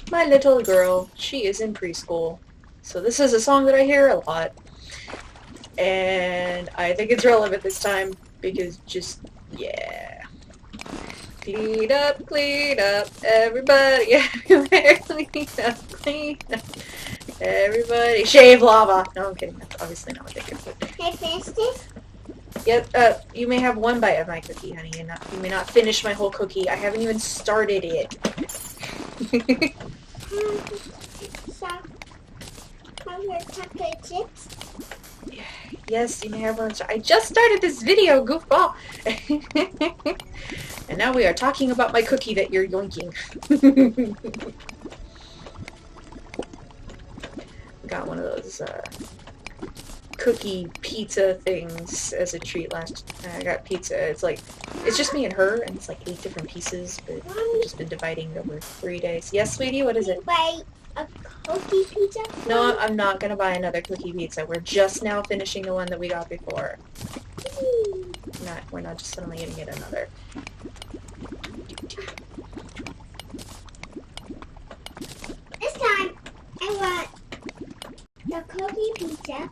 My little girl, she is in preschool. So this is a song that I hear a lot. And I think it's relevant this time because just, yeah. Clean up, everybody, everywhere. Clean up, everybody. Shave lava. No, I'm kidding. That's obviously not what they do. Can I finish this? Yep, you may have one bite of my cookie, honey. You may not finish my whole cookie. I haven't even started it. Some chocolate chips. Yes, you may have one. I just started this video, goofball. And now we are talking about my cookie that you're yoinking. Got one of those cookie pizza things as a treat last. I got pizza. It's just me and her, and it's like 8 different pieces, but we've just been dividing it over 3 days. Yes, sweetie, what is it? Buy a cookie pizza? No, I'm not gonna buy another cookie pizza. We're just now finishing the one that we got before. We're not just suddenly gonna get another. This time, I want the cookie pizza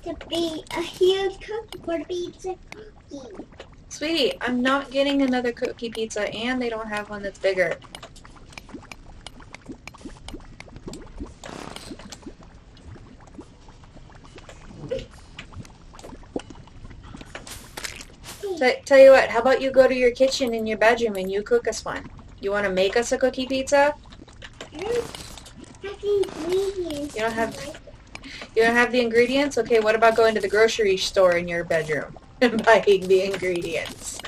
to be a huge cookie for pizza cookie. Sweetie, I'm not getting another cookie pizza, and they don't have one that's bigger. Tell you what, how about you go to your kitchen in your bedroom and you cook us one? You want to make us a cookie pizza? You don't have the ingredients? Okay, what about going to the grocery store in your bedroom and buying the ingredients?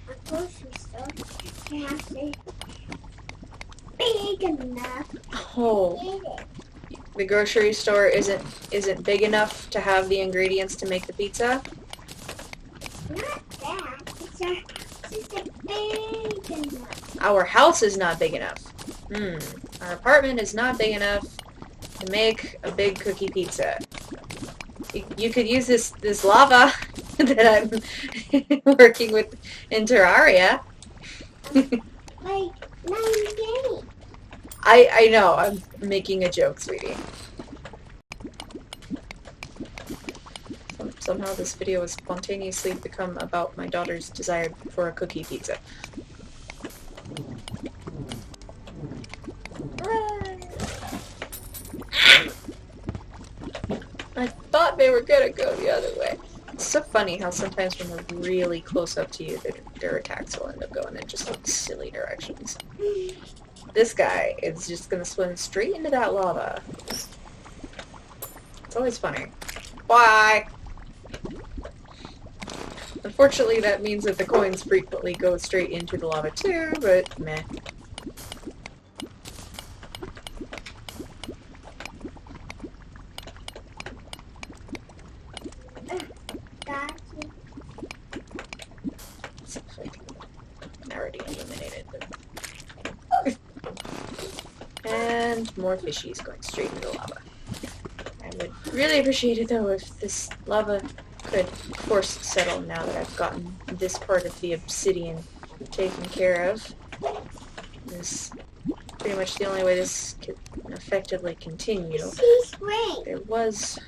A grocery store has to be big enough. Oh, the grocery store isn't big enough to have the ingredients to make the pizza? Not that. It's just big enough. Our house is not big enough. Our apartment is not big enough to make a big cookie pizza. You could use this lava that I'm working with in Terraria. Like, now you're getting. I know, I'm making a joke, sweetie. Somehow this video has spontaneously become about my daughter's desire for a cookie pizza. I thought they were gonna go the other way. It's so funny how sometimes when they're really close up to you, their attacks will end up going in just like silly directions. This guy is just gonna swim straight into that lava. It's always funny. Why? Unfortunately, that means that the coins frequently go straight into the lava too, but meh. Gotcha. I already eliminated them. And more fishies going straight into the lava. I would really appreciate it though if this lava could force settle now that I've gotten this part of the obsidian taken care of. This is pretty much the only way this could effectively continue. See spring. There was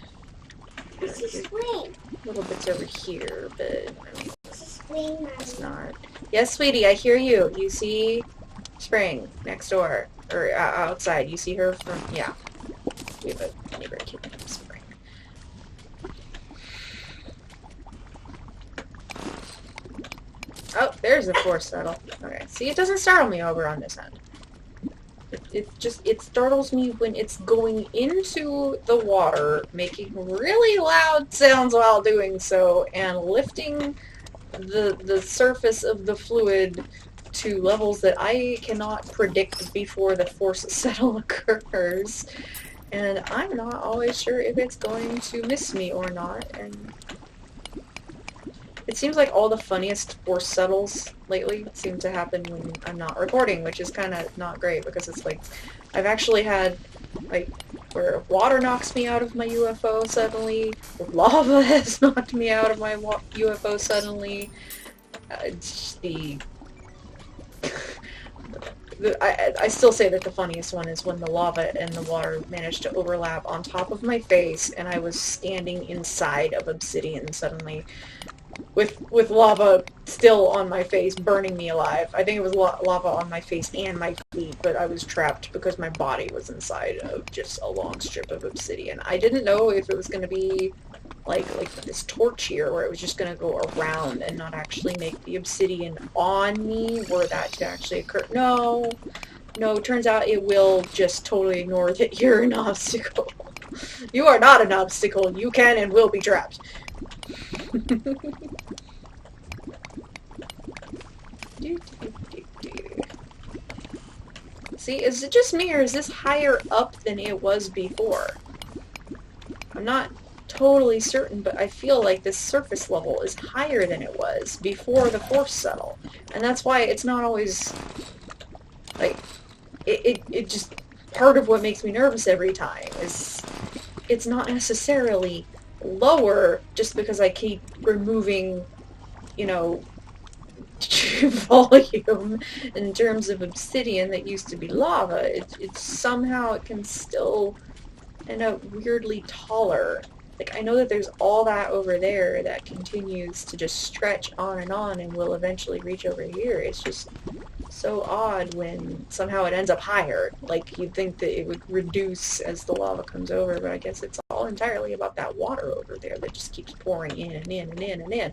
See spring. little bits over here, but See spring, it's Mommy. not. Yes, sweetie, I hear you. You see Spring next door, or outside. You see her from, yeah. We have a neighbor kid named Spring. Oh, there's a force settle. Okay, see, it doesn't startle me over on this end. It startles me when it's going into the water, making really loud sounds while doing so, and lifting the surface of the fluid to levels that I cannot predict before the force settle occurs. And I'm not always sure if it's going to miss me or not, and it seems like all the funniest force settles lately seem to happen when I'm not recording, which is kind of not great because it's like, I've actually had, like, where water knocks me out of my UFO suddenly, lava has knocked me out of my UFO suddenly, The I still say that the funniest one is when the lava and the water managed to overlap on top of my face, and I was standing inside of obsidian suddenly, with lava still on my face, burning me alive. I think it was lava on my face and my feet, but I was trapped because my body was inside of just a long strip of obsidian. I didn't know if it was going to be like this torch here, where it was just going to go around and not actually make the obsidian on me, were that to actually occur. No, it turns out it will just totally ignore that you're an obstacle. You are not an obstacle. You can and will be trapped. See, is it just me, or is this higher up than it was before? I'm not totally certain, but I feel like this surface level is higher than it was before the force settle. And that's why it's not always, like, it just, part of what makes me nervous every time is it's not necessarily lower just because I keep removing, you know, volume in terms of obsidian that used to be lava. It's somehow it can still end up weirdly taller. Like, I know that there's all that over there that continues to just stretch on and will eventually reach over here. It's just so odd when somehow it ends up higher. Like, you'd think that it would reduce as the lava comes over, but I guess it's all entirely about that water over there that just keeps pouring in and in and in and in.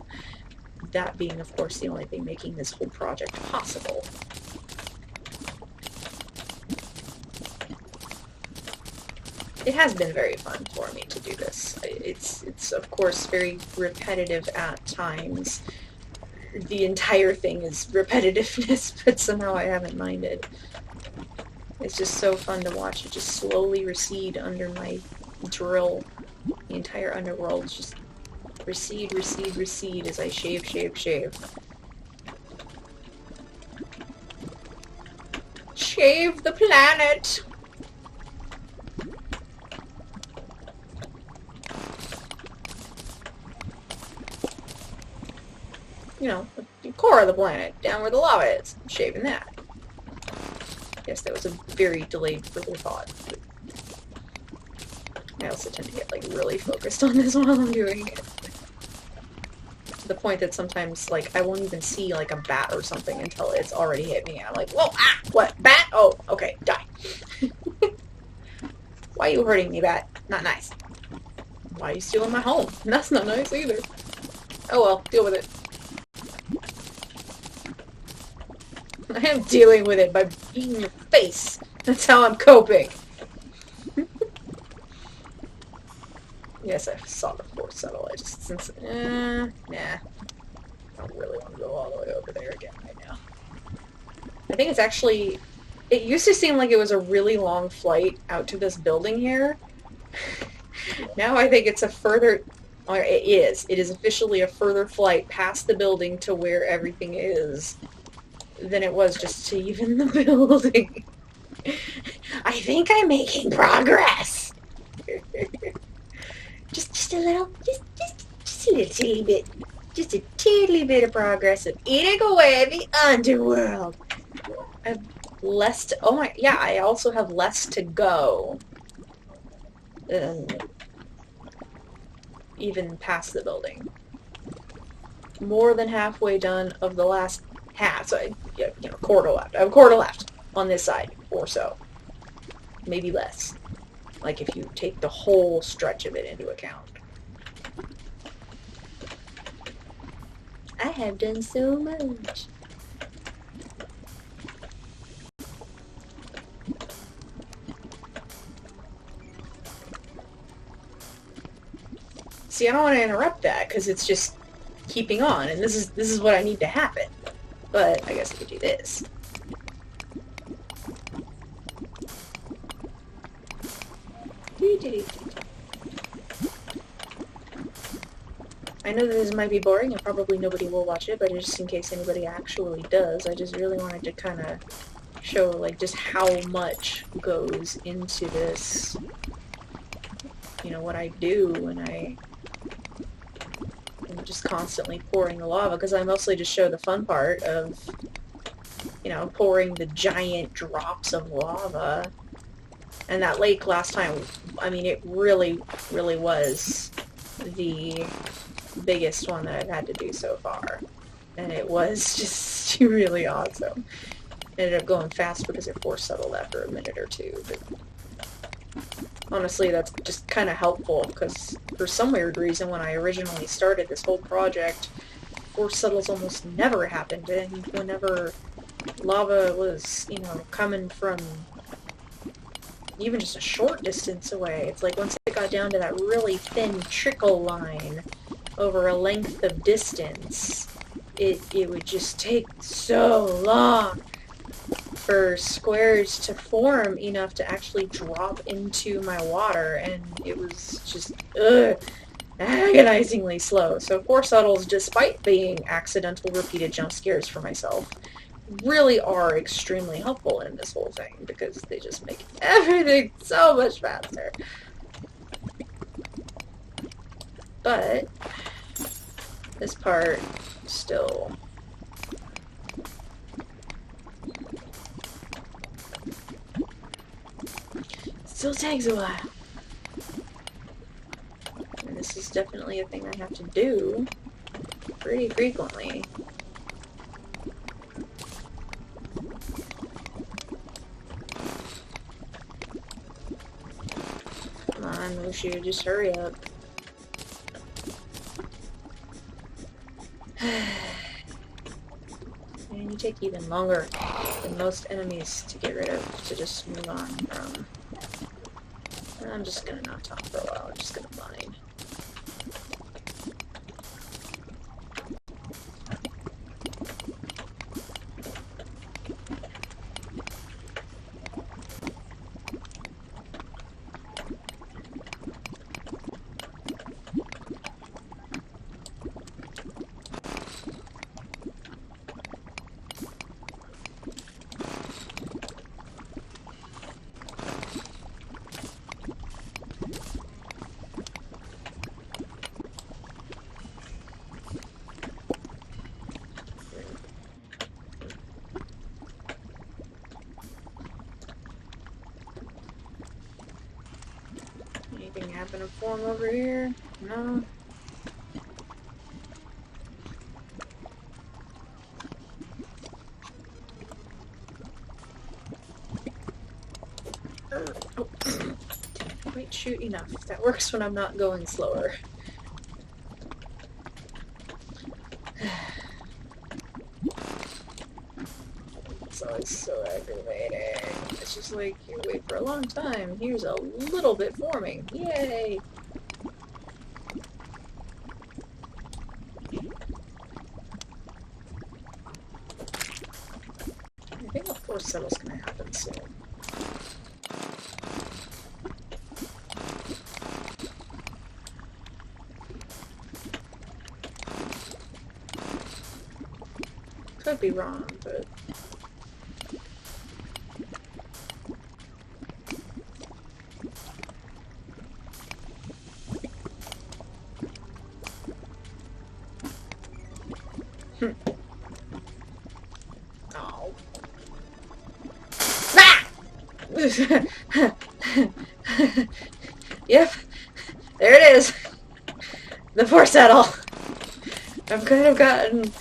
That being, of course, the only thing making this whole project possible. It has been very fun for me to do this. It's of course very repetitive at times. The entire thing is repetitiveness, but somehow I haven't minded. It's just so fun to watch it just slowly recede under my drill. The entire underworld just recede, recede, recede as I shave, shave, shave. Shave the planet! You know, the core of the planet, down where the lava is. I'm shaving that. Yes, that was a very delayed further thought. I also tend to get, like, really focused on this while I'm doing it. To the point that sometimes, like, I won't even see, like, a bat or something until it's already hit me. And I'm like, whoa, ah, what, bat? Oh, okay, die. Why are you hurting me, bat? Not nice. Why are you stealing my home? That's not nice either. Oh well, deal with it. I am dealing with it by eating your face. That's how I'm coping. Yes, I saw the force settle. I just, nah. I don't really want to go all the way over there again right now. I think it's actually, it used to seem like it was a really long flight out to this building here. Now I think it's a further, or it is officially a further flight past the building to where everything is than it was just to even the building. I think I'm making progress. just a little, just a little teeny bit, just a teeny bit of progress of eating away the underworld. I have less to, oh my, yeah, I also have less to go. Even past the building. More than halfway done of the last half, so quarter left. I have a quarter left on this side, or so. Maybe less. Like if you take the whole stretch of it into account. I have done so much. See, I don't want to interrupt that because it's just keeping on, and this is what I need to happen. But I guess I could do this. I know that this might be boring and probably nobody will watch it, but just in case anybody actually does, I just really wanted to kind of show like just how much goes into this. You know, what I do when I just constantly pouring the lava, because I mostly just show the fun part of, you know, pouring the giant drops of lava. And that lake last time, I mean, it really, really was the biggest one that I've had to do so far. And it was just really awesome. Ended up going fast because it force settled after a minute or two, but honestly, that's just kind of helpful, because for some weird reason, when I originally started this whole project, force settles almost never happened, and whenever lava was, you know, coming from even just a short distance away, it's like once it got down to that really thin trickle line over a length of distance, it would just take so long for squares to form enough to actually drop into my water, and it was just agonizingly slow. So force settles, despite being accidental repeated jump scares for myself, really are extremely helpful in this whole thing, because they just make everything so much faster. But this part still takes a while. And this is definitely a thing I have to do pretty frequently. Come on, Mushu, just hurry up. And you take even longer than most enemies to get rid of, to just move on from. I'm just gonna not talk for a while, I'm just gonna mine. Anything happen to form over here? No? Oh. Wait, shoot, enough. That works when I'm not going slower. It's always so aggravating. It's just like, you wait for a long time. Here's a little bit forming. Yay! I think a force settle's gonna happen soon. Could be wrong, but oh. Ah! Yep, there it is. The force settle. I've kind of gotten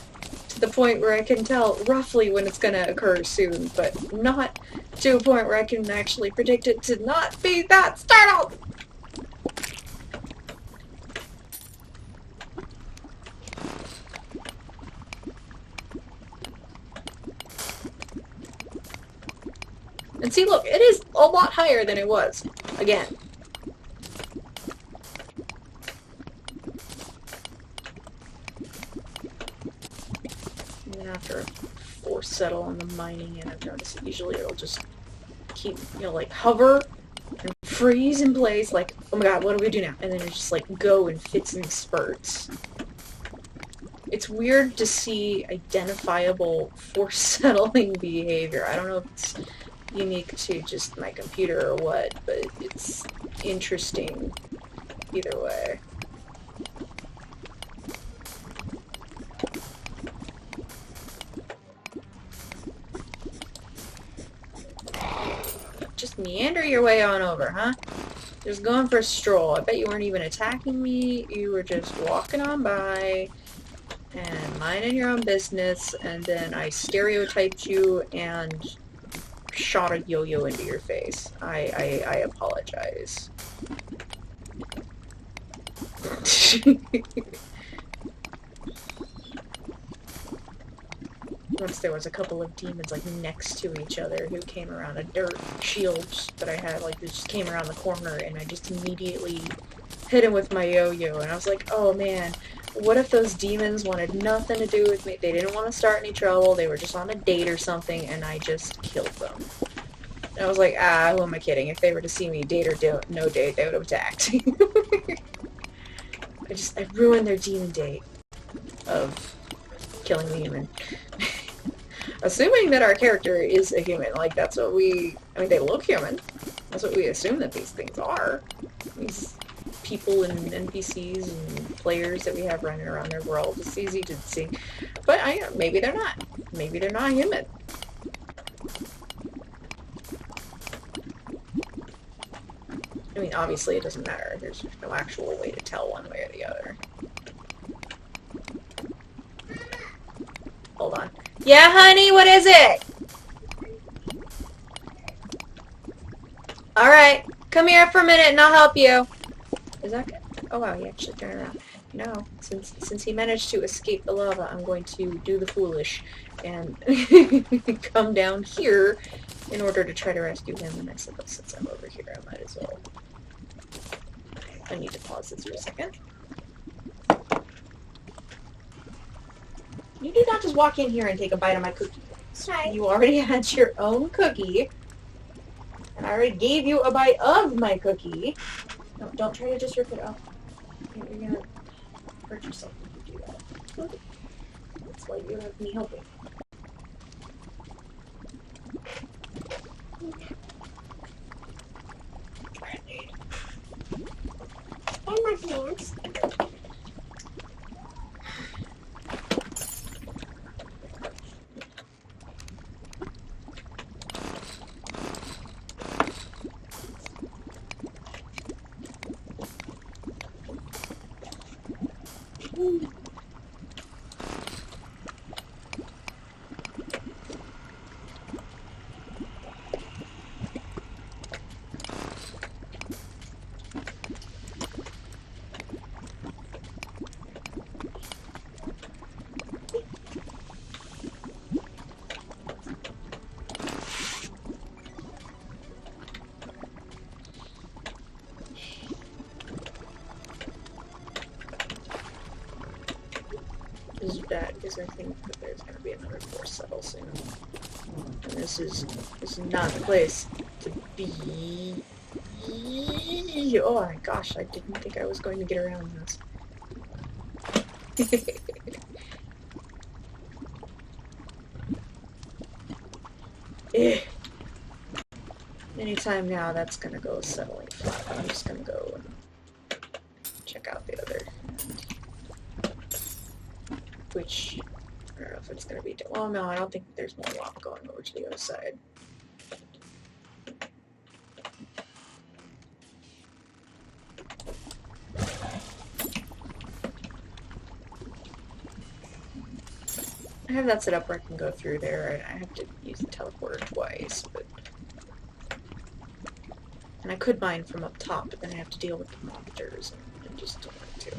to the point where I can tell roughly when it's gonna occur soon, but not to a point where I can actually predict it to not be that startled! And see, look, it is a lot higher than it was. Again. And then after a force settle on the mining, and I've noticed that usually it'll just keep, you know, like hover and freeze in place, like, oh my god, what do we do now? And then it just like go in fits and spurts. It's weird to see identifiable force settling behavior. I don't know if it's unique to just my computer or what, but it's interesting either way. just meander your way on over, huh? Just going for a stroll. I bet you weren't even attacking me. You were just walking on by and minding your own business, and then I stereotyped you and shot a yo-yo into your face. I apologize. Once there was a couple of demons like next to each other who came around a dirt shield that I had, like, they just came around the corner, and I just immediately hit him with my yo-yo, and I was like, oh man, what if those demons wanted nothing to do with me? They didn't want to start any trouble, they were just on a date or something, and I just killed them. And I was like, who am I kidding? If they were to see me date or no date, they would have attacked. I ruined their demon date of killing the human. Assuming that our character is a human, like, that's what we... I mean, they look human. That's what we assume that these things are. These people and NPCs and players that we have running around their world. It's easy to see. But maybe they're not. Maybe they're not human. I mean, obviously it doesn't matter. There's no actual way to tell one way or the other. Hold on. Yeah, honey, what is it? Alright, come here for a minute and I'll help you. Is that good? Oh wow, he actually turned around. No, since he managed to escape the lava, I'm going to do the foolish and come down here in order to try to rescue him. And I suppose since I'm over here, I might as well. I need to pause this for a second. You did not just walk in here and take a bite of my cookie. Sorry. You already had your own cookie. And I already gave you a bite of my cookie. No, don't try to just rip it off. You're gonna hurt yourself if you do that. It's like you have me helping. And my pants. Is bad because I think that there's going to be another force settle soon. And this is not the place to be. Oh my gosh, I didn't think I was going to get around this. Anytime now, that's going to go settling flat. I'm just going to go and check out the other. Which, I don't know if it's going to be... Well, no, I don't think there's more lava going over to the other side. I have that set up where I can go through there. I have to use the teleporter twice, but... And I could mine from up top, but then I have to deal with the monsters, and I just don't want to.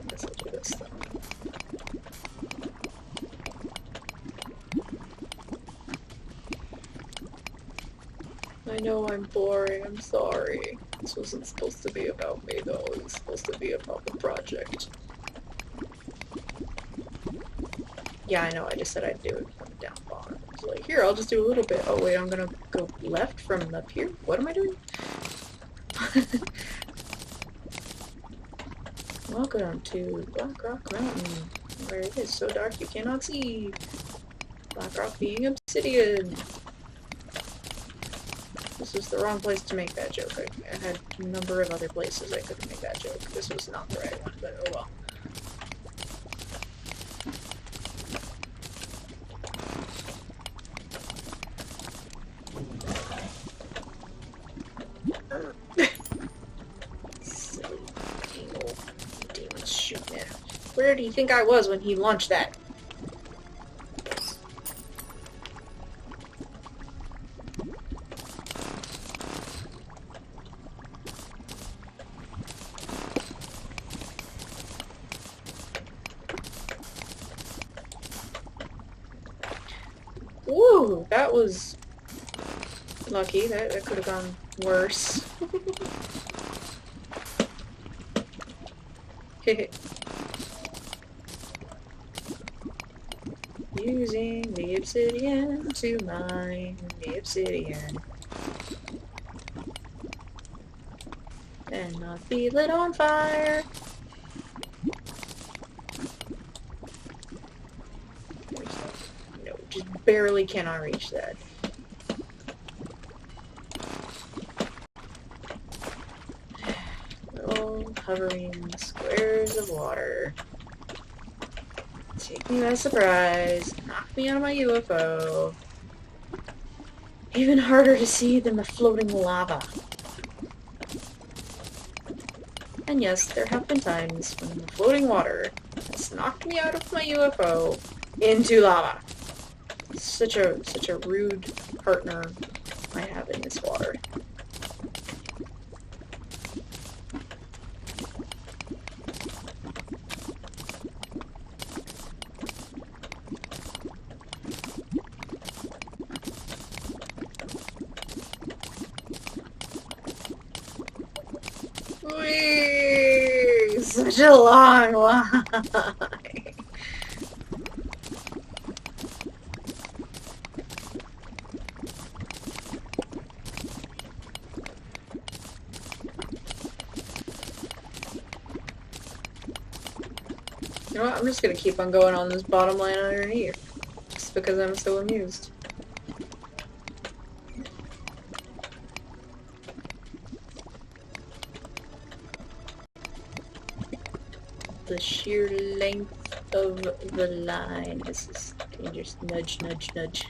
Guess I'll do this though. I know I'm boring, I'm sorry. This wasn't supposed to be about me though, it was supposed to be about the project. Yeah, I know, I just said I'd do it from down bottom. I was like, here, I'll just do a little bit. Oh wait, I'm gonna go left from up here? What am I doing? Welcome to Black Rock Mountain, where it is so dark you cannot see. Black Rock being obsidian. This was the wrong place to make that joke. I had a number of other places I could make that joke. This was not the right one, but oh well. Where do you think I was when he launched that? Woo! That was lucky. That could have gone worse. Using the obsidian to mine the obsidian. And not be lit on fire. No, just barely cannot reach that. Little hovering squares of water. Take me by surprise. Knock me out of my UFO. Even harder to see than the floating lava. And yes, there have been times when the floating water has knocked me out of my UFO into lava. Such a rude partner I have in this water. Whee! Such a long line. You know what? I'm just gonna keep on going on this bottom line underneath. Just because I'm so amused. The sheer length of the line. This is dangerous. Nudge, nudge, nudge.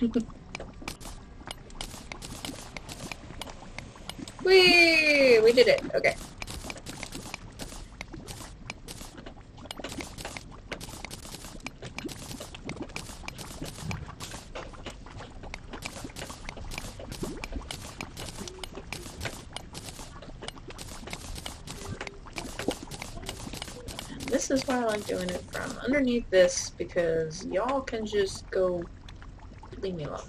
Whee! We did it. Okay. This is why I like doing it from underneath this, because y'all can just go leave me alone.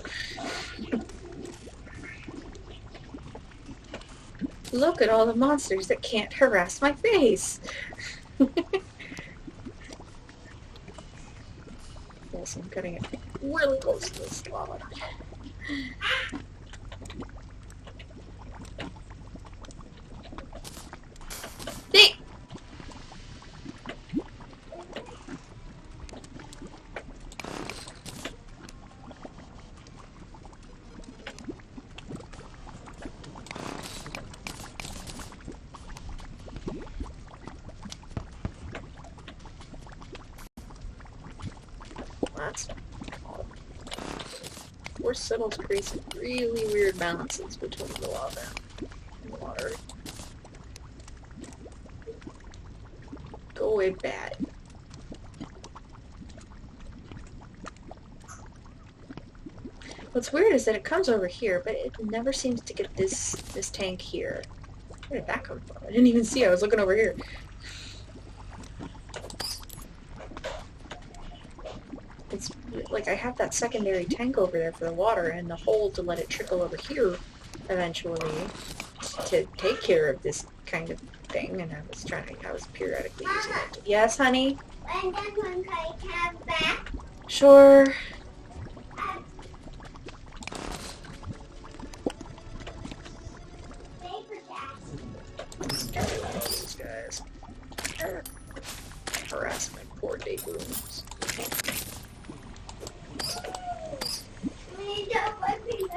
Look at all the monsters that can't harass my face! Yes, I'm cutting it really close to this lava. Hey! That's Force settles creates really weird balances between the lava and the water. Go away, bad. What's weird is that it comes over here, but it never seems to get this tank here. Where did that come from? I didn't even see it. I was looking over here. It's like I have that secondary tank over there for the water and the hole to let it trickle over here eventually to take care of this kind of thing, and I was periodically using it. Yes, honey? And then when I come back, Sure. paper cast. These guys. Harass my poor day blooms. We don't want to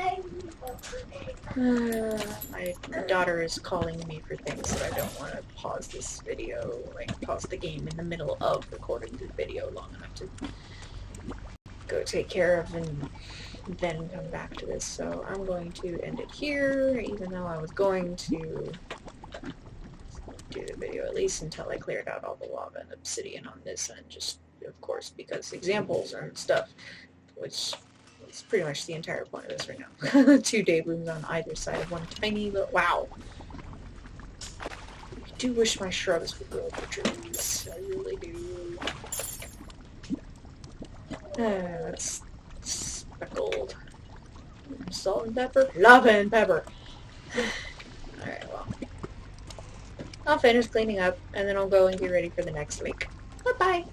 like My daughter is calling me for things that I don't want to pause this video, like pause the game in the middle of recording the video long enough to go take care of and then come back to this. So I'm going to end it here, even though I was going to do the video, at least until I cleared out all the lava and obsidian on this end, just, of course, because examples and stuff, which is pretty much the entire point of this right now. 2 day rooms on either side of one tiny little... Wow! I do wish my shrubs would grow for trees. I really do. That's speckled. Salt and pepper? Lava and pepper! Alright, well. I'll finish cleaning up, and then I'll go and get ready for the next week. Bye-bye!